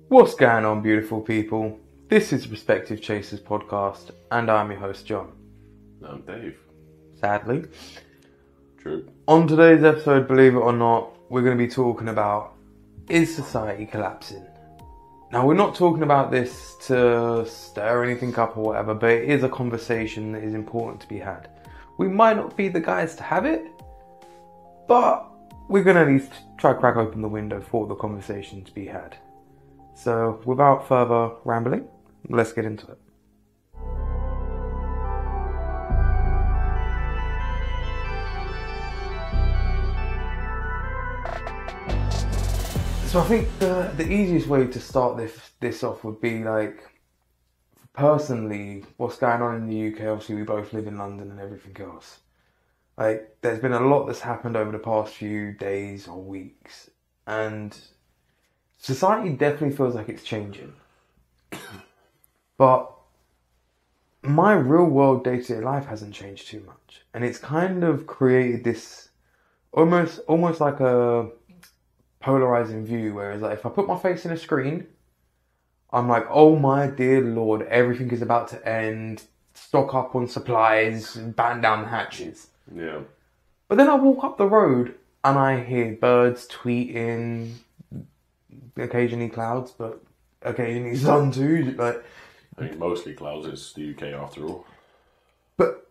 What's going on, beautiful people? This is Perspective Chasers podcast, and I'm your host, John. I'm Dave. Sadly. True. On today's episode, believe it or not, we're going to be talking about, is society collapsing? Now, we're not talking about this to stir anything up or whatever, but it is a conversation that is important to be had. We might not be the guys to have it, but we're going to at least try to crack open the window for the conversation to be had. So, without further rambling, let's get into it. So I think the easiest way to start this off would be like, personally, what's going on in the UK. Obviously, we both live in London and everything else. Like, there's been a lot that's happened over the past few days or weeks, and society definitely feels like it's changing. But my real world day-to-day life hasn't changed too much, and it's kind of created this almost like a polarizing view, whereas like if I put my face in a screen, I'm like, oh my dear Lord, everything is about to end, stock up on supplies, batten down the hatches. Yeah. But then I walk up the road and I hear birds tweeting, occasionally clouds, but occasionally sun too. Like, I think mostly clouds. It's the UK after all. but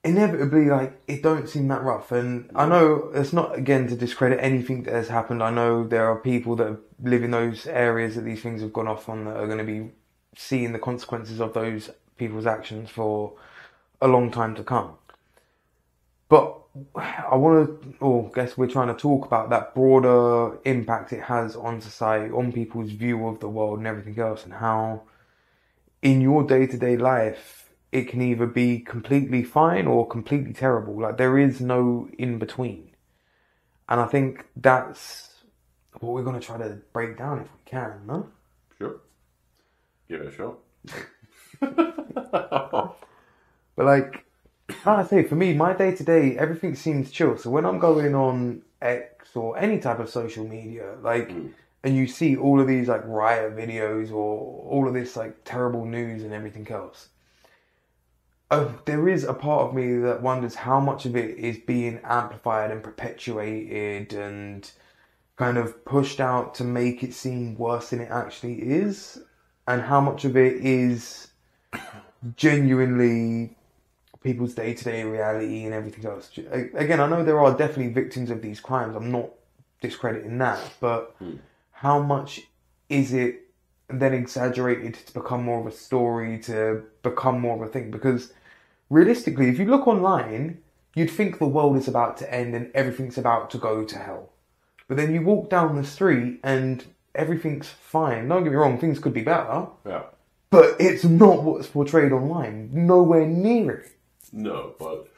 inevitably, like, it don't seem that rough. And I know it's not, again, to discredit anything that has happened. I know there are people that live in those areas that these things have gone off on that are going to be seeing the consequences of those people's actions for a long time to come. But I guess we're trying to talk about that broader impact it has on society, on people's view of the world and everything else, and how in your day-to-day life, it can either be completely fine or completely terrible. Like, there is no in between. And I think that's what we're going to try to break down if we can, no? Sure. Give it a shot. But like I say, for me, my day-to-day, everything seems chill. So when I'm going on X or any type of social media, and you see all of these like riot videos or all of this like terrible news and everything else, there is a part of me that wonders how much of it is being amplified and perpetuated and kind of pushed out to make it seem worse than it actually is, and how much of it is genuinely people's day-to-day reality and everything else. Again, I know there are definitely victims of these crimes. I'm not discrediting that, but how much is it then exaggerated to become more of a story, to become more of a thing? Because realistically, if you look online, you'd think the world is about to end and everything's about to go to hell. But then you walk down the street and everything's fine. Don't get me wrong, things could be better. Yeah. But it's not what's portrayed online. Nowhere near it. No, but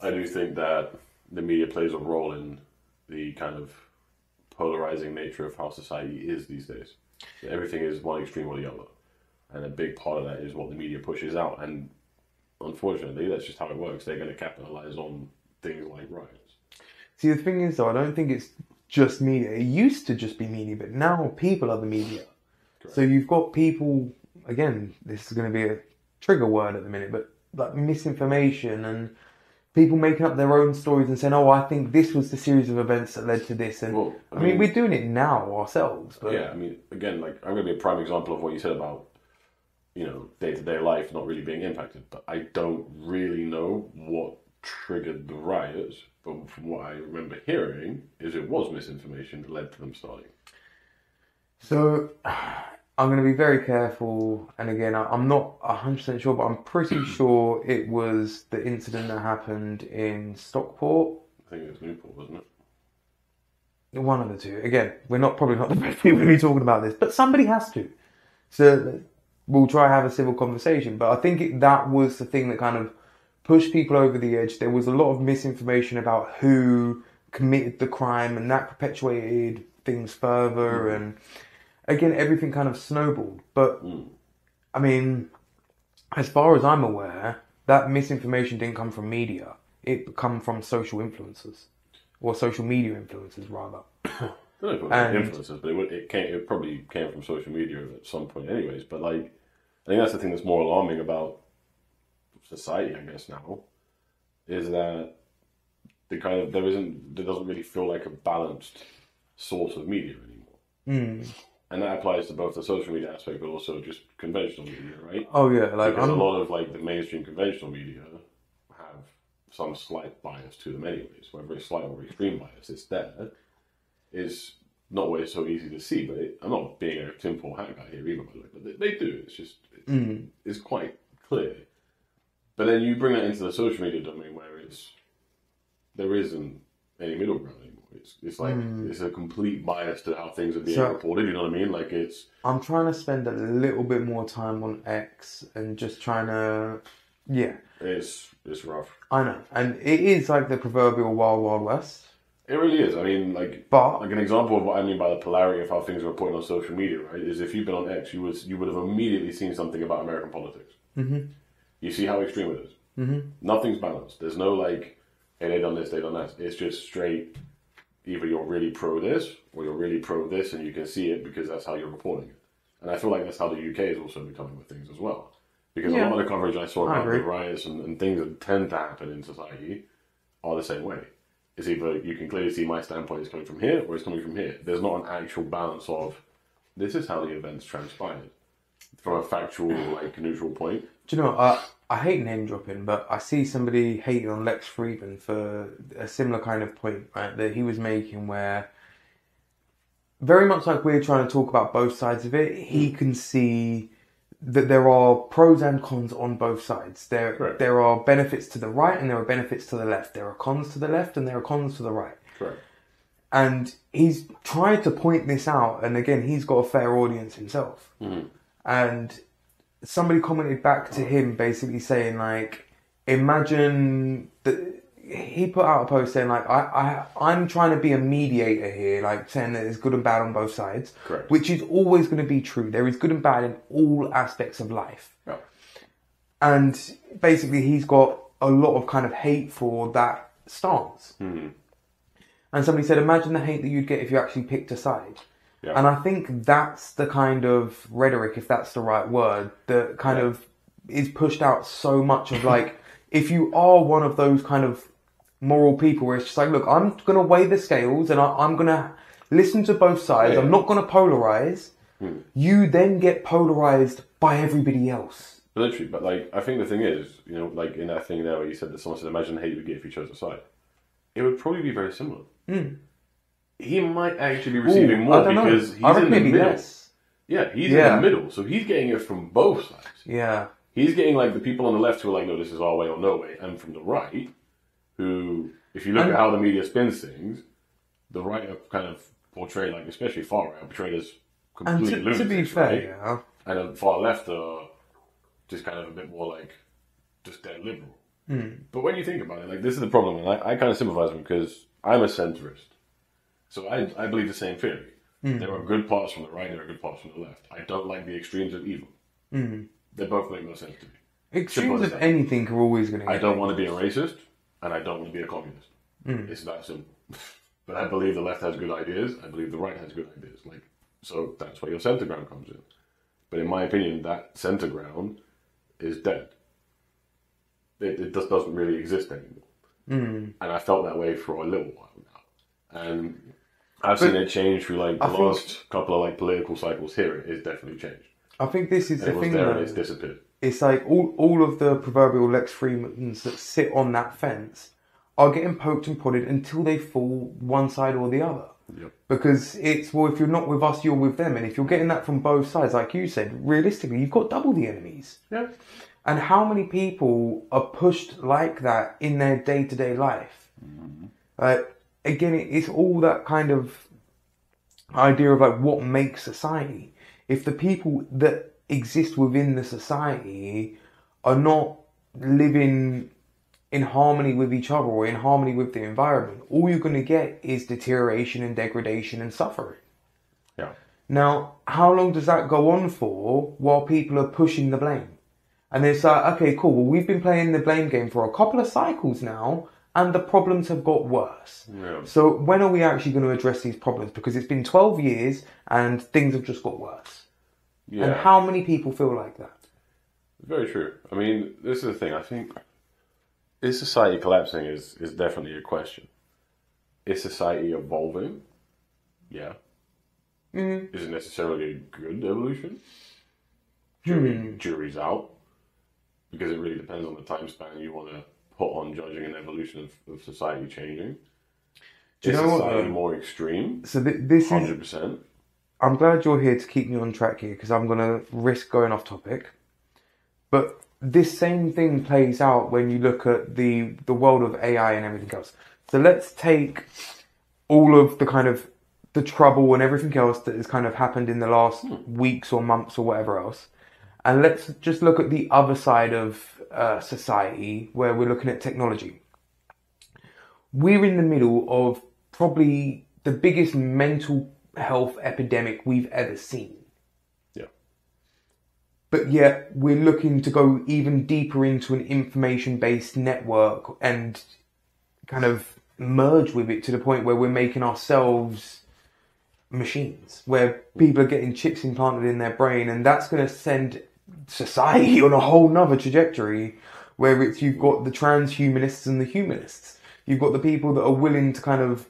I do think that the media plays a role in the kind of polarizing nature of how society is these days. Everything is one extreme or the other. And a big part of that is what the media pushes out. And unfortunately, that's just how it works. They're going to capitalize on things like riots. See, the thing is, though, I don't think it's just media. It used to just be media, but now people are the media. Correct. So you've got people, again, this is going to be a trigger word at the minute, but like misinformation and people making up their own stories and saying, oh, I think this was the series of events that led to this. And well, I mean, we're doing it now ourselves. But yeah, I mean, again, like, I'm going to be a prime example of what you said about, day-to-day life not really being impacted. But I don't really know what triggered the riots. But from what I remember hearing, is it was misinformation that led to them starting. So I'm going to be very careful, and again, I'm not 100% sure, but I'm pretty sure it was the incident that happened in Stockport. I think it was Newport, wasn't it? One of the two. Again, we're probably not the best people to be talking about this, but somebody has to. So we'll try to have a civil conversation, but I think that was the thing that kind of pushed people over the edge. There was a lot of misinformation about who committed the crime, and that perpetuated things further, and again, everything kind of snowballed. But, I mean, as far as I'm aware, that misinformation didn't come from media. It come from social influencers. Or social media influencers, rather. I don't know if it was influencers, but it probably came from social media at some point anyways. But like, I think that's the thing that's more alarming about society, I guess, now, is that there doesn't really feel like a balanced source of media anymore. And that applies to both the social media aspect, but also just conventional media, right? Oh yeah, like because a lot of like the mainstream conventional media have some slight bias to them anyways, whether it's slight or extreme bias, it's there. It's not always so easy to see, but I'm not being a tinfoil hat guy here either, by the way, but they do. It's just, it's quite clear. But then you bring that into the social media domain where there isn't any middle ground anymore. It's like, it's a complete bias to how things are being reported, you know what I mean? Like I'm trying to spend a little bit more time on X and just trying to, It's rough. I know. And it is like the proverbial Wild Wild West. It really is. I mean, like an example of what I mean by the polarity of how things are reported on social media, right? Is if you've been on X, you would have immediately seen something about American politics. Mm-hmm. You see how extreme it is. Mm-hmm. Nothing's balanced. There's no like, hey, they done this, they done that. It's just straight. Either you're really pro this or you're really pro this, and you can see it because that's how you're reporting it. And I feel like that's how the UK is also becoming with things as well. Because a lot of the coverage I saw about the riots and things that tend to happen in society are the same way. It's either you can clearly see my standpoint is coming from here or it's coming from here. There's not an actual balance of this is how the events transpired from a factual, like, neutral point. Do you know, I hate name dropping, but I see somebody hating on Lex Friedman for a similar kind of point, right, that he was making where very much like we're trying to talk about both sides of it, he can see that there are pros and cons on both sides. There are benefits to the right and there are benefits to the left. There are cons to the left and there are cons to the right. Correct. And he's tried to point this out, and again, he's got a fair audience himself. Mm-hmm. And somebody commented back to him basically saying, like, imagine that he put out a post saying, like, I'm trying to be a mediator here, like saying that there's good and bad on both sides. Correct. Which is always going to be true. There is good and bad in all aspects of life. Yeah. And basically he's got a lot of kind of hate for that stance. Mm-hmm. And somebody said, imagine the hate that you'd get if you actually picked a side. Yeah. And I think that's the kind of rhetoric, if that's the right word, that kind of is pushed out so much of like, if you are one of those kind of moral people where it's just like, look, I'm going to weigh the scales and I'm going to listen to both sides. Yeah. I'm not going to polarize. You then get polarized by everybody else. Literally, but like, I think the thing is, you know, like in that thing there where you said that someone said, imagine the hate you would get if you chose a side. It would probably be very similar. He might actually be receiving more because he's in the middle. Less. Yeah, he's in the middle, so he's getting it from both sides. Yeah. He's getting like the people on the left who are like, no, this is our way or no way, and from the right, who, if you look at how the media spins things, the right are kind of portrayed, like especially far right, are portrayed as completely lunatics, to be fair, right? And the far left are just kind of a bit more like just dead liberal. But when you think about it, like this is the problem, and I kind of sympathize with him because I'm a centrist. So I believe the same theory. There are good parts from the right, there are good parts from the left. I don't like the extremes of evil. They both make no sense to me. Extremes of anything are always going to I don't want to be a racist, and I don't want to be a communist. It's that simple. But I believe the left has good ideas, I believe the right has good ideas. Like, so that's where your center ground comes in. But in my opinion, that center ground is dead. It just doesn't really exist anymore. And I felt that way for a little while now. And I've seen it change through like the last couple of like political cycles here. It's definitely changed. I think this is the thing. There and it's disappeared. It's like all of the proverbial Lex Freemans that sit on that fence are getting poked and prodded until they fall one side or the other. Yep. Because it's, well, if you're not with us, you're with them. And if you're getting that from both sides, like you said, realistically, you've got double the enemies. Yeah. And how many people are pushed like that in their day-to-day life? Again, it's all that kind of idea of like what makes society. If the people that exist within the society are not living in harmony with each other or in harmony with the environment, all you're going to get is deterioration and degradation and suffering. Yeah. Now, how long does that go on for while people are pushing the blame? And it's like, okay, cool, well, we've been playing the blame game for a couple of cycles now, and the problems have got worse. Yeah. So when are we actually going to address these problems? Because it's been 12 years and things have just got worse. Yeah. And how many people feel like that? Very true. I mean, this is the thing. I think, is society collapsing is definitely a question. Is society evolving? Yeah. Is it necessarily a good evolution? Jury's out. Because it really depends on the time span you want to put on judging an evolution of society changing. Do you is know what, society though? more extreme? So this is... 100%. I'm glad you're here to keep me on track here, because I'm going to risk going off topic. But this same thing plays out when you look at the world of AI and everything else. So let's take all of the kind of the trouble and everything else that has kind of happened in the last weeks or months or whatever else. And let's just look at the other side of society where we're looking at technology. We're in the middle of probably the biggest mental health epidemic we've ever seen. Yeah. But yet we're looking to go even deeper into an information-based network and kind of merge with it to the point where we're making ourselves machines, where people are getting chips implanted in their brain, and that's going to send society on a whole nother trajectory where it's, you've got the transhumanists and the humanists. You've got the people that are willing to kind of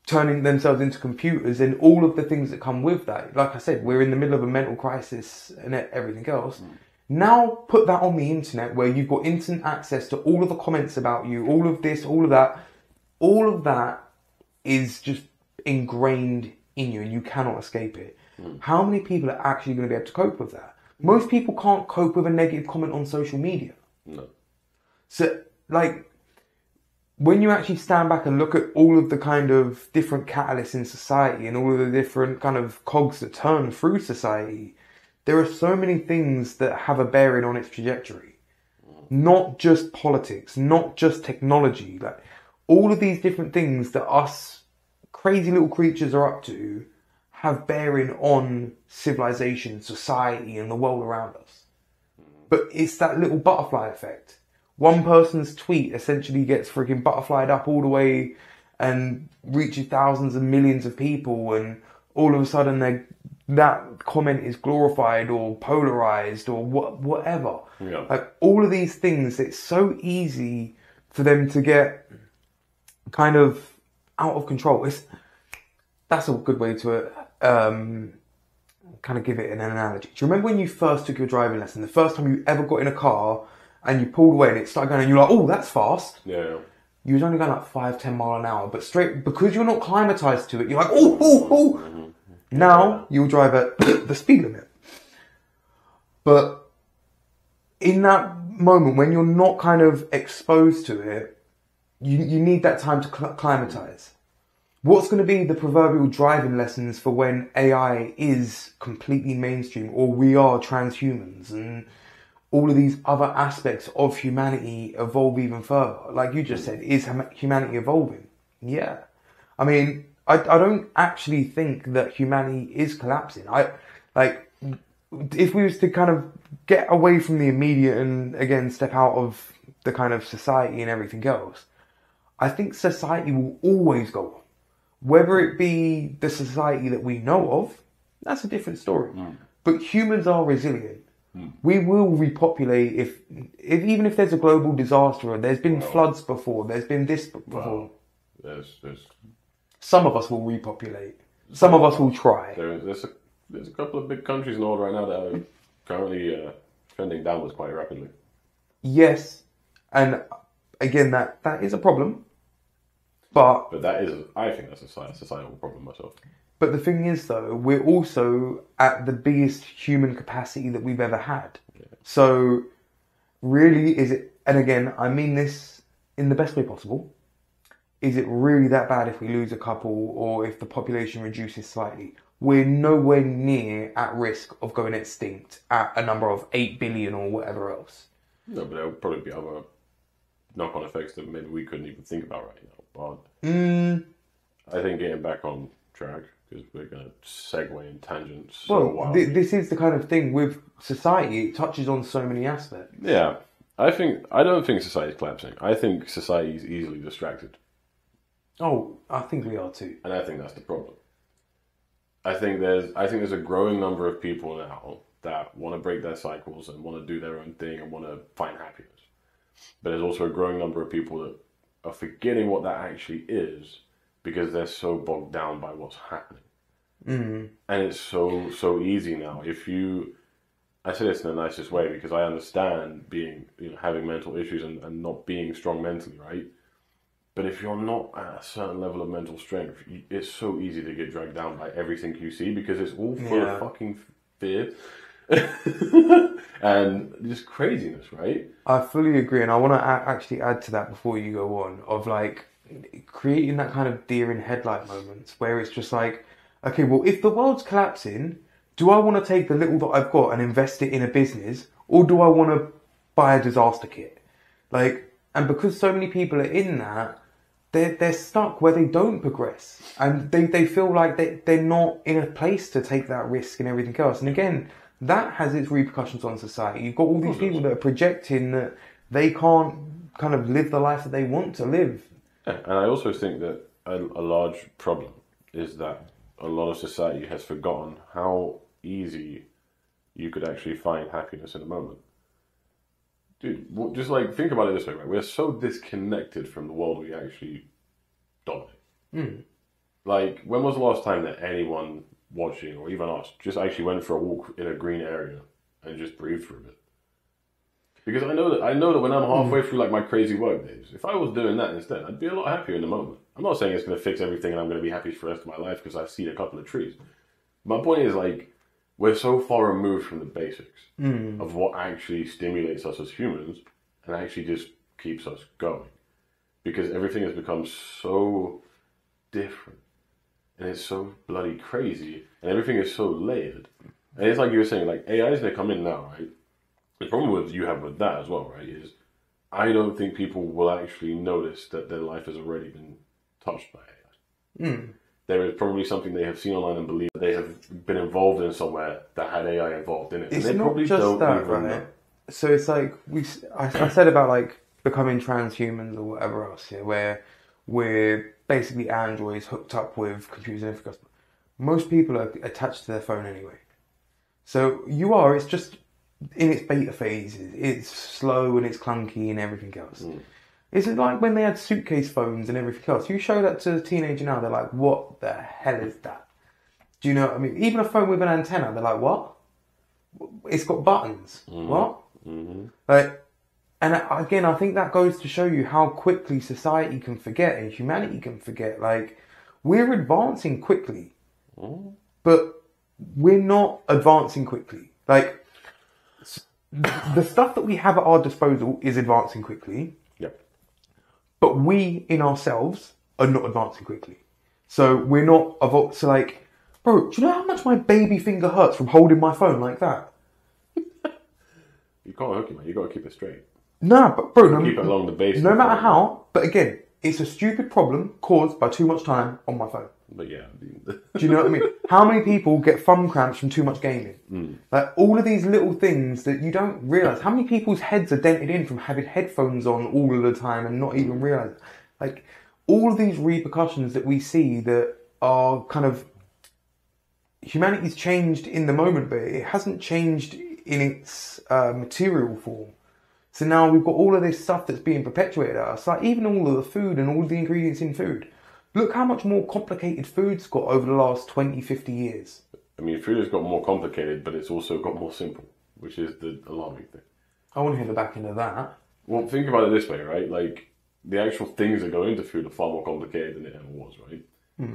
turning themselves into computers and all of the things that come with that. Like I said, we're in the middle of a mental crisis and everything else. Now put that on the internet where you've got instant access to all of the comments about you, all of this, all of that. All of that is just ingrained in you and you cannot escape it. How many people are actually going to be able to cope with that? Most people can't cope with a negative comment on social media. No. So, like, when you actually stand back and look at all of the kind of different catalysts in society and all of the different kind of cogs that turn through society, there are so many things that have a bearing on its trajectory. Not just politics, not just technology. Like, all of these different things that us crazy little creatures are up to have bearing on civilization, society, and the world around us. But it's that little butterfly effect. One person's tweet essentially gets freaking butterflied up all the way and reaches thousands and millions of people, and all of a sudden that comment is glorified or polarized or whatever. Yeah. Like, all of these things, it's so easy for them to get kind of out of control. That's a good way to kind of give it an analogy. Do you remember when you first took your driving lesson, the first time you ever got in a car and you pulled away and it started going and you're like, oh, that's fast. Yeah. You was only going like 5-10 miles an hour, but straight, because you're not climatized to it, you're like, oh. Now you'll drive at the speed limit. But in that moment, when you're not kind of exposed to it, you need that time to climatize. What's going to be the proverbial driving lessons for when AI is completely mainstream, or we are transhumans and all of these other aspects of humanity evolve even further? Like you just said, is humanity evolving? Yeah. I mean, I don't actually think that humanity is collapsing. If we was to kind of get away from the immediate and again step out of the kind of society and everything else, I think society will always go on. Whether it be the society that we know of, that's a different story. But humans are resilient. We will repopulate if even if there's a global disaster, or there's been floods before, there's been this before. There's Some of us will repopulate. Some of us will try. there's a couple of big countries in the world right now that are currently trending downwards quite rapidly. Yes, and again, that is a problem. But I think that's a societal problem myself. But the thing is, though, we're also at the biggest human capacity that we've ever had. Yeah. So, really, is it, and again, I mean this in the best way possible, is it really that bad if we lose a couple or if the population reduces slightly? We're nowhere near at risk of going extinct at a number of 8 billion or whatever else. No, but there will probably be other knock-on effects that maybe we couldn't even think about right now. But I think getting back on track, because we're going to segue in tangents. This is the kind of thing with society, it touches on so many aspects. Yeah. I don't think society's collapsing. I think society is easily distracted. Oh, I think we are too. And I think that's the problem. I think there's a growing number of people now that want to break their cycles and want to do their own thing and want to find happiness. But there's also a growing number of people that are forgetting what that actually is because they're so bogged down by what's happening. Mm. And it's so easy now. I say this in the nicest way because I understand being, having mental issues and not being strong mentally, right? But if you're not at a certain level of mental strength, it's so easy to get dragged down by everything you see because it's all full of fucking fear and just craziness, right? I fully agree, and I want to actually add to that before you go on, of like creating that kind of deer in headlight moments where it's just like, okay, well, if the world's collapsing, do I want to take the little that I've got and invest it in a business, or do I want to buy a disaster kit? Like, and because so many people are in that, they're stuck where they don't progress, and they feel like they're not in a place to take that risk and everything else. And again, that has its repercussions on society. You've got all these people that are projecting that they can't kind of live the life that they want to live. Yeah, and I also think that a large problem is that a lot of society has forgotten how easy you could actually find happiness in a moment. Dude, just like think about it this way, right? We're so disconnected from the world we actually dominate. Mm. Like, when was the last time that anyone watching, or even us, just actually went for a walk in a green area and just breathed for a bit? Because I know that when I'm halfway through like my crazy work days, if I was doing that instead, I'd be a lot happier in the moment. I'm not saying it's going to fix everything and I'm going to be happy for the rest of my life because I've seen a couple of trees. My point is, like, we're so far removed from the basics of what actually stimulates us as humans and actually just keeps us going. Because everything has become so different and it's so bloody crazy and everything is so layered. And it's like you were saying, like, AI is going to come in now, right? The problem with you have with that as well, right, is I don't think people will actually notice that their life has already been touched by AI. Mm. There is probably something they have seen online and believe that they have been involved in somewhere that had AI involved in it. It's and they not probably just don't that, even right? know. So it's like I said about like becoming transhumans or whatever else, yeah, where we're basically androids hooked up with computers and everything else. Most people are attached to their phone anyway. So it's just in its beta phases. It's slow and it's clunky and everything else. Is it like when they had suitcase phones and everything else? You show that to a teenager now, they're like, what the hell is that? Do you know what I mean? Even a phone with an antenna, they're like, what? It's got buttons. What? Like, and again, I think that goes to show you how quickly society can forget and humanity can forget. Like, we're advancing quickly, but we're not advancing quickly. Like, the stuff that we have at our disposal is advancing quickly. Yep. But we, in ourselves, are not advancing quickly. So we're not... So like, bro, do you know how much my baby finger hurts from holding my phone like that? You can't hook it, man. You got to keep it straight. Nah, but bro... Keep it along the base. No matter how, but again, it's a stupid problem caused by too much time on my phone. But yeah. Do you know what I mean? How many people get thumb cramps from too much gaming? Like, all of these little things that you don't realise. How many people's heads are dented in from having headphones on all of the time and not even realise? Like, all of these repercussions that we see that are kind of... Humanity's changed in the moment, but it hasn't changed in its material form. So now we've got all of this stuff that's being perpetuated at us. Like, even all of the food and all of the ingredients in food. Look how much more complicated food's got over the last 20, 50 years. I mean, food has got more complicated, but it's also got more simple, which is the alarming thing. I want to hear the back end of that. Well, think about it this way, right? Like, the actual things that go into food are far more complicated than it ever was, right?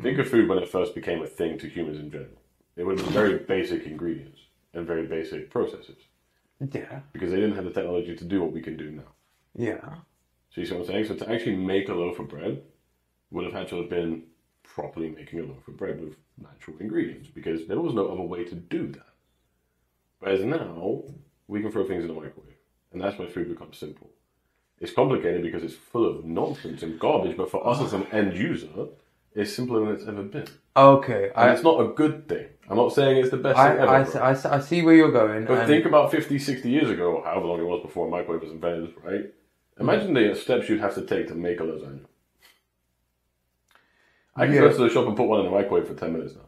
Think of food when it first became a thing to humans in general. It would be very basic ingredients and very basic processes. Yeah. Because they didn't have the technology to do what we can do now. Yeah. So you see what I'm saying? So to actually make a loaf of bread would have had to have been properly making a loaf of bread with natural ingredients because there was no other way to do that. Whereas now, we can throw things in the microwave. And that's where food becomes simple. It's complicated because it's full of nonsense and garbage, but for us as an end user, is simpler than it's ever been. Okay. And it's not a good thing. I'm not saying it's the best thing ever. I see where you're going. But think about 50, 60 years ago, or however long it was before a microwave was invented, right? Imagine the steps you'd have to take to make a lasagna. I can go to the shop and put one in the microwave for 10 minutes now.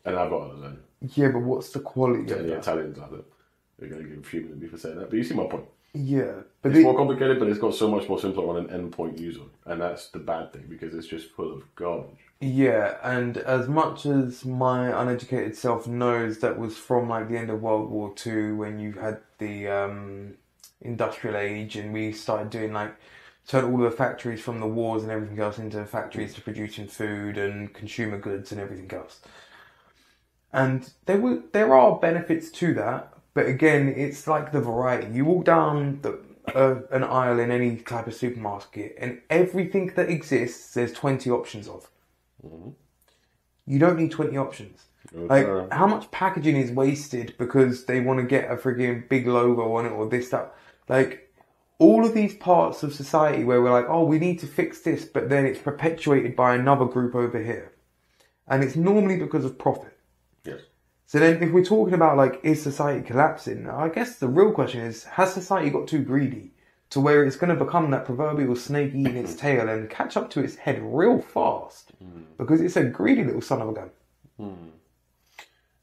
And I've got a lasagna. Yeah, but what's the quality of The that? Italians out there. They're going to give a few minutes for saying that. But you see my point. Yeah. But It's more complicated, but it's got so much more simpler on an endpoint user. And that's the bad thing, because it's just full of garbage. Yeah, and as much as my uneducated self knows that was from like the end of World War II, when you had the industrial age and we started doing like turned all the factories from the wars and everything else into factories to producing food and consumer goods and everything else. And there are benefits to that, but again, it's like the variety. You walk down an aisle in any type of supermarket, and everything that exists, there's 20 options of. Mm-hmm. You don't need 20 options. Like, how much packaging is wasted because they want to get a frigging big logo on it or this, that. Like, all of these parts of society where we're like, oh, we need to fix this, but then it's perpetuated by another group over here. And it's normally because of profit. Yes. So then if we're talking about, like, is society collapsing? I guess the real question is, has society got too greedy to where it's going to become that proverbial snake eating its tail and catch up to its head real fast? Because it's a greedy little son of a gun.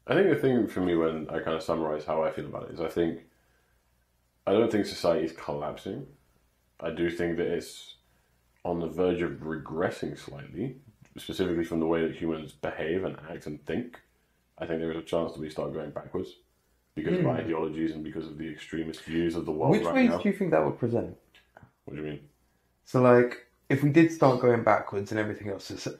I think the thing for me when I kind of summarize how I feel about it is I don't think society is collapsing. I do think that it's on the verge of regressing slightly, specifically from the way that humans behave and act and think. I think there is a chance that we start going backwards because of ideologies and because of the extremist views of the world Which right ways now. do you think that would present? What do you mean? So, like, if we did start going backwards and everything else, it's a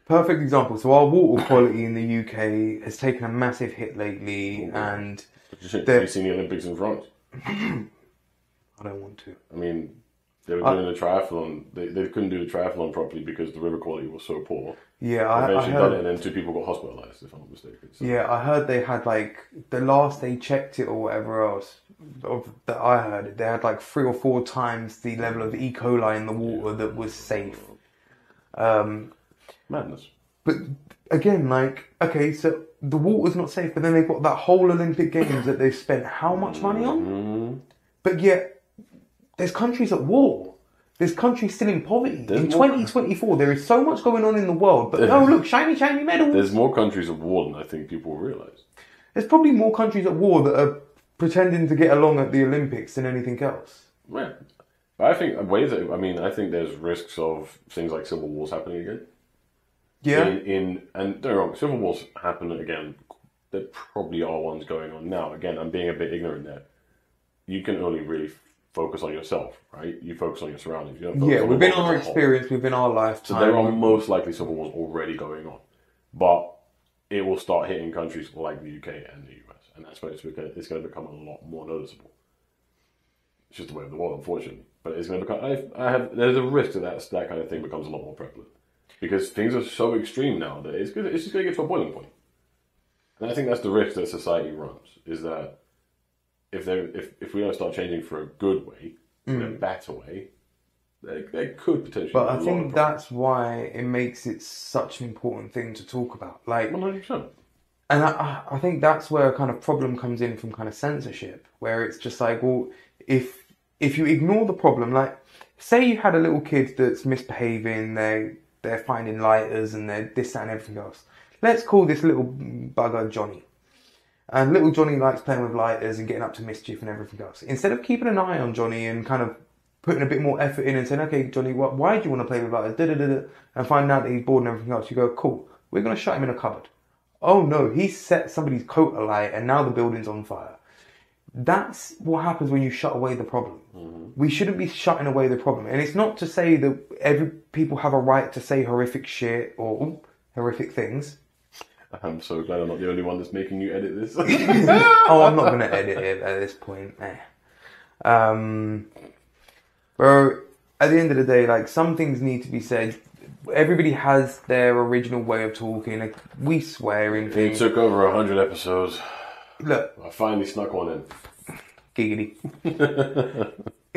perfect example. So our water quality in the UK has taken a massive hit lately, and Have you seen the Olympics in France? I don't want to. I mean, they were doing a triathlon. They couldn't do the triathlon properly because the river quality was so poor. Yeah, I Eventually heard. done it, and then 2 people got hospitalised, if I'm not mistaken. So. Yeah, I heard they had like the last they checked it or whatever else that I heard, they had like 3 or 4 times the level of E. coli in the water that was safe. Madness. But again, like, okay, so the water's not safe, but then they've got that whole Olympic Games that they've spent how much money on? But yet, there's countries at war. There's countries still in poverty. In 2024, there is so much going on in the world, but no, look, shiny, shiny medals. There's more countries at war than I think people realise. There's probably more countries at war that are pretending to get along at the Olympics than anything else. Yeah. I think I think there's risks of things like civil wars happening again. Yeah. And don't get me wrong, civil wars happen again. There probably are ones going on now. Again, I'm being a bit ignorant there. You can only really focus on yourself, right? You focus on your surroundings. You don't focus on within the world our as a whole. experience, within our lifetime. So there are most likely civil wars already going on. But it will start hitting countries like the UK and the US. And that's when it's going to become a lot more noticeable. It's just the way of the world, unfortunately. But it's going to become... there's a risk that kind of thing becomes a lot more prevalent. Because things are so extreme now that it's just going to get to a boiling point. And I think that's the risk that society runs, is that if we don't start changing for a good way, in a better way, there could potentially But be a I lot think of that's why it makes it such an important thing to talk about. Like, 100%. and I think that's where a kind of problem comes in from kind of censorship, where it's just like, well, if you ignore the problem, like, say you had a little kid that's misbehaving, they're finding lighters and they're this, that, and everything else. Let's call this little bugger Johnny. And little Johnny likes playing with lighters and getting up to mischief and everything else. Instead of keeping an eye on Johnny and kind of putting a bit more effort in and saying, okay, Johnny, why do you want to play with lighters? And find out that he's bored and everything else. You go, cool, we're going to shut him in a cupboard. Oh no, he set somebody's coat alight and now the building's on fire. That's what happens when you shut away the problem. We shouldn't be shutting away the problem. And it's not to say that people have a right to say horrific shit or horrific things. I'm so glad I'm not the only one that's making you edit this. Oh, I'm not going to edit it at this point. Bro, at the end of the day, like, some things need to be said. Everybody has their original way of talking. Like, we swear in It things. took over 100 episodes. Look, I finally snuck one in. giggity.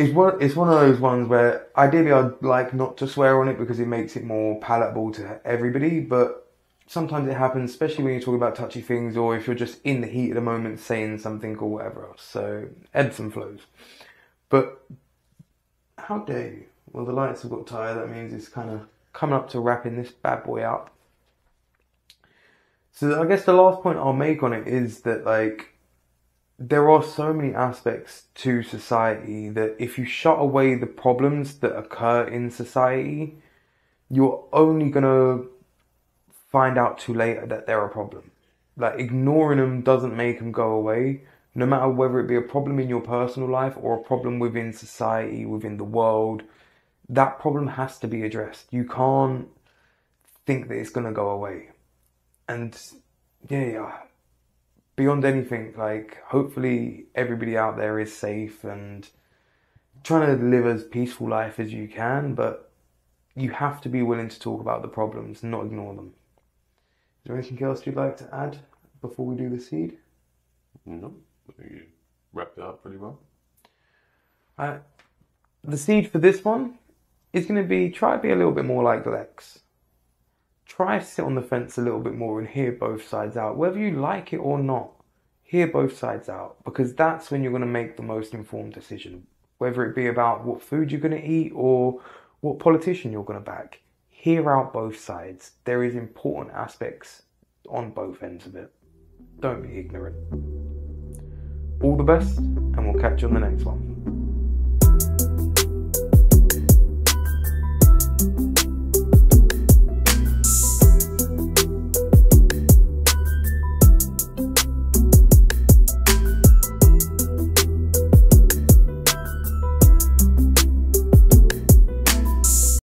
It's one of those ones where ideally I'd like not to swear on it because it makes it more palatable to everybody, but sometimes it happens, especially when you're talking about touchy things or if you're just in the heat of the moment saying something or whatever else. So ebbs and flows. But how dare you? Well, the lights have got tired. That means it's kind of coming up to wrapping this bad boy up. So I guess the last point I'll make on it is that, like, there are so many aspects to society that if you shut away the problems that occur in society, you're only going to find out too late that they're a problem. Like, ignoring them doesn't make them go away, no matter whether it be a problem in your personal life or a problem within society, within the world. That problem has to be addressed. You can't think that it's going to go away. And yeah, beyond anything, like, hopefully everybody out there is safe and trying to live as peaceful life as you can, but you have to be willing to talk about the problems and not ignore them. Is there anything else you'd like to add before we do the seed? No, I think you wrapped it up pretty well. The seed for this one is going to be, try to be a little bit more like Lex. Try to sit on the fence a little bit more and hear both sides out. Whether you like it or not, hear both sides out, because that's when you're going to make the most informed decision. Whether it be about what food you're going to eat or what politician you're going to back. Hear out both sides. There is important aspects on both ends of it. Don't be ignorant. All the best, and we'll catch you on the next one.